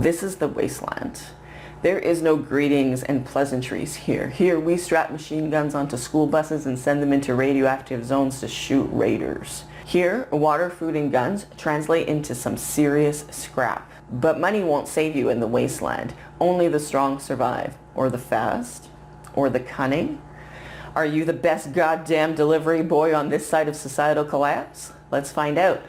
This is the Wasteland. There is no greetings and pleasantries here. Here we strap machine guns onto school buses and send them into radioactive zones to shoot raiders. Here, water, food, and guns translate into some serious scrap. But money won't save you in the Wasteland. Only the strong survive. Or the fast. Or the cunning. Are you the best goddamn delivery boy on this side of societal collapse? Let's find out.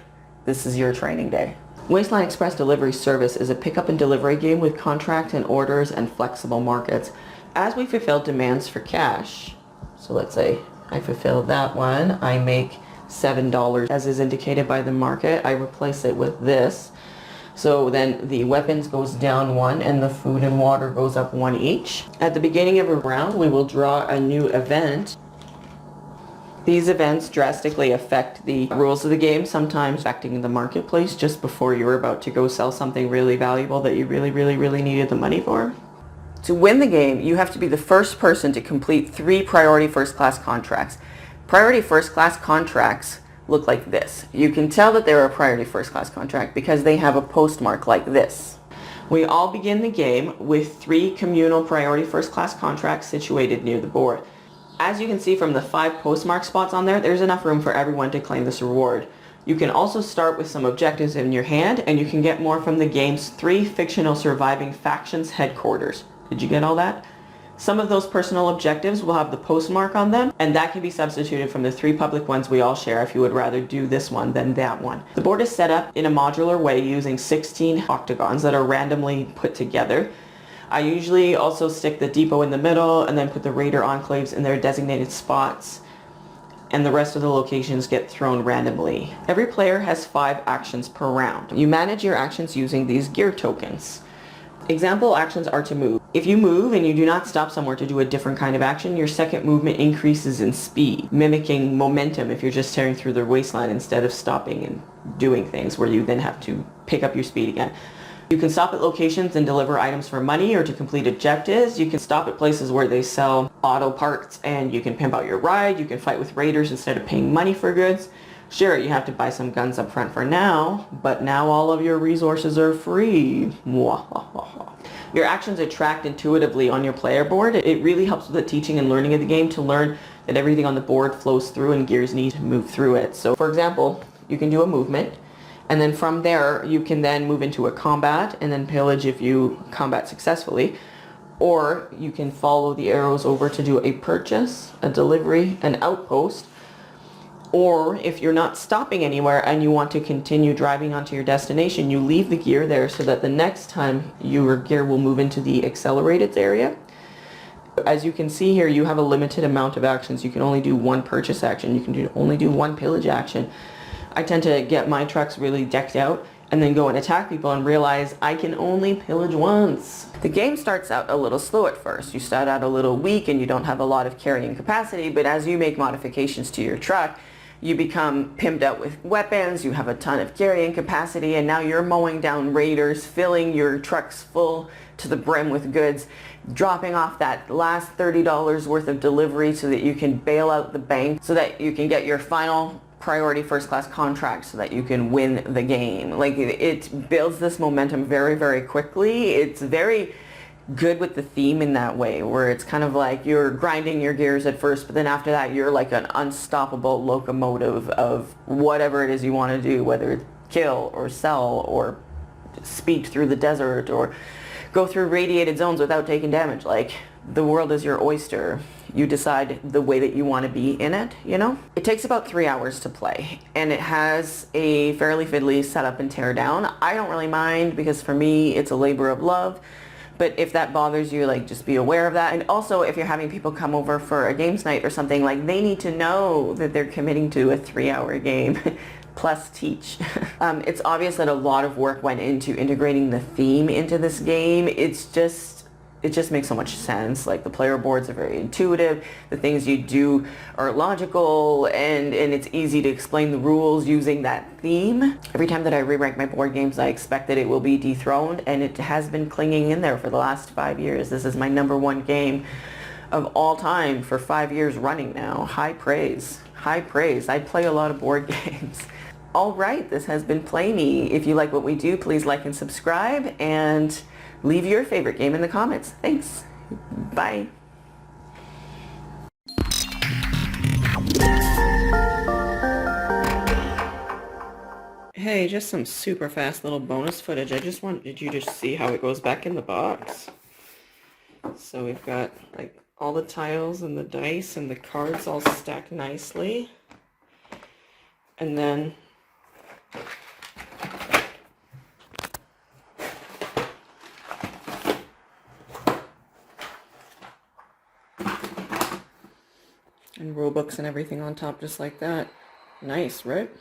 This is your training day. Wasteland Express Delivery Service is a pickup and delivery game with contract and orders and flexible markets. As we fulfill demands for cash, so let's say I fulfill that one, I make $7 as is indicated by the market. I replace it with this. So then the weapons goes down 1 and the food and water goes up 1 each. At the beginning of a round, we will draw a new event. These events drastically affect the rules of the game, sometimes affecting the marketplace just before you're about to go sell something really valuable that you really needed the money for. To win the game, you have to be the first person to complete 3 priority first class contracts. Priority first class contracts look like this. You can tell that they're a priority first class contract because they have a postmark like this. We all begin the game with 3 communal priority first class contracts situated near the board. As you can see from the 5 postmark spots on there, there's enough room for everyone to claim this reward. You can also start with some objectives in your hand, and you can get more from the game's 3 fictional surviving factions headquarters. Did you get all that? Some of those personal objectives will have the postmark on them, and that can be substituted from the 3 public ones we all share if you would rather do this one than that one. The board is set up in a modular way using 16 octagons that are randomly put together. I usually also stick the depot in the middle and then put the raider enclaves in their designated spots, and the rest of the locations get thrown randomly. Every player has 5 actions per round. You manage your actions using these gear tokens. Example actions are to move. If you move and you do not stop somewhere to do a different kind of action, your second movement increases in speed, mimicking momentum if you're just tearing through the wasteland instead of stopping and doing things where you then have to pick up your speed again. You can stop at locations and deliver items for money or to complete objectives. You can stop at places where they sell auto parts and you can pimp out your ride. You can fight with raiders instead of paying money for goods. Sure, you have to buy some guns up front for now, but now all of your resources are free. Your actions are tracked intuitively on your player board. It really helps with the teaching and learning of the game to learn that everything on the board flows through and gears need to move through it. So for example, you can do a movement, and then from there you can then move into a combat and then pillage if you combat successfully. Or you can follow the arrows over to do a purchase, a delivery, an outpost. Or if you're not stopping anywhere and you want to continue driving onto your destination, you leave the gear there so that the next time your gear will move into the accelerated area. As you can see here, you have a limited amount of actions. You can only do 1 purchase action. You can only do 1 pillage action. I tend to get my trucks really decked out and then go and attack people and realize I can only pillage once. The game starts out a little slow at first. You start out a little weak and you don't have a lot of carrying capacity, but as you make modifications to your truck, you become pimped out with weapons, you have a ton of carrying capacity, and now you're mowing down raiders, filling your trucks full to the brim with goods, dropping off that last $30 worth of delivery so that you can bail out the bank, so that you can get your final priority first class contract so that you can win the game. Like, it builds this momentum very quickly. It's very good with the theme in that way, where it's kind of like you're grinding your gears at first, but then after that you're like an unstoppable locomotive of whatever it is you want to do, whether it's kill or sell or speed through the desert or go through radiated zones without taking damage. Like, the world is your oyster. You decide the way that you want to be in it, you know? It takes about 3 hours to play, and it has a fairly fiddly setup and tear down. I don't really mind because for me it's a labor of love. But if that bothers you, like, just be aware of that. And also, if you're having people come over for a games night or something, like, they need to know that they're committing to a 3-hour game plus teach. It's obvious that a lot of work went into integrating the theme into this game. It just makes so much sense. Like, the player boards are very intuitive, the things you do are logical, and it's easy to explain the rules using that theme. Every time that I re-rank my board games, I expect that it will be dethroned, and it has been clinging in there for the last 5 years. This is my #1 game of all time for 5 years running now. High praise. High praise. I play a lot of board games. All right, this has been Play Me. If you like what we do, please like and subscribe, and leave your favorite game in the comments. Thanks. Bye. Hey, just some super fast little bonus footage. I just wanted you to see how it goes back in the box. So we've got like all the tiles and the dice and the cards all stacked nicely. And then and rule books and everything on top just like that. Nice, right?